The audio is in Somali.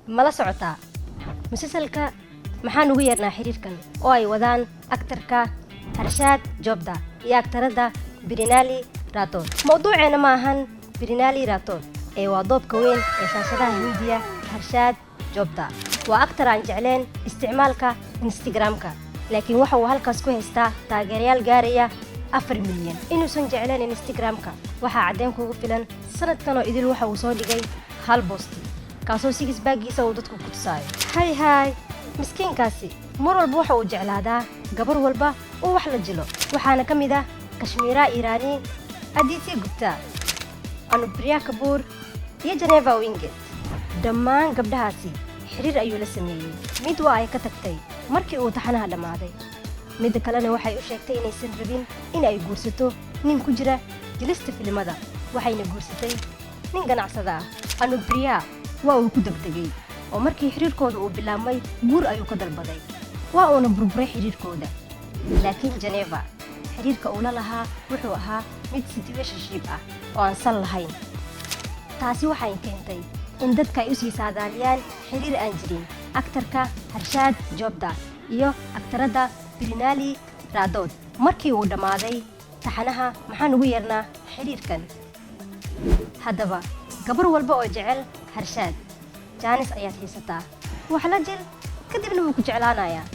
mala socotaa musalsalka maxaan ugu yeernaa xiriirkan oo ay wadaan aktarka Harshaad Jobda iyo aktarada Birinali Rathod. Mawduuceena ma ahan Birinali Rathod ee waa doobka weyn ee shaashadaha Hindiya. Harshaad Jobda waa aktar aan jecleen isticmaalka Instagram-ka, laakiin waxa uu halkaas ku haystaa taageerayaal gaaraya 4 milyan. Inuusan jecleen Instagram-ka waxaa caddeyn kugu filan sanadkan oo idil waxa uu soo dhigay hal boosti kaasoo six baagiisa uu dadku ku tusaayo. Hay miskiinkaasi mar walba waxa uu jeclaadaa gabar walba oo wax la jilo, waxaana ka mid ah Kashmira Irani, Aditi Gupta, Anupriya Kapoor iyo Geneva Winget. Dhammaan gabdhahaasi xiriir ayuu la sameeyey. Mid waa ay ka tagtay markii uu taxanaha dhammaaday, midda kalena waxay u sheegtay inaysan rabin in ay guursato nin ku jira jilista filimada, waxayna guursatay nin ganacsada ah. Anupriya waa uu ku degdegay oo markii xiriirkooda uu bilaabmay guur ayuu ka dalbaday, waa uuna burburay xiriirkooda. Laakiin Geneva xiriirka uu la lahaa wuxuu ahaa mid situationship ah oo aan sal lahayn. taasi waxay keentay in dadka ay u sii saadaaliyaan xiriir aan jirin aktarka Harshaad Jobda iyo aktarada Birinali Rathod. Markii uu dhammaaday taxanaha maxaan ugu yeernaa xiriirkan. Haddaba gabar walba oo jecel Harshaad jaanis ayaad haysataa, wax la jil kadibna wuu ku jeclaanayaa.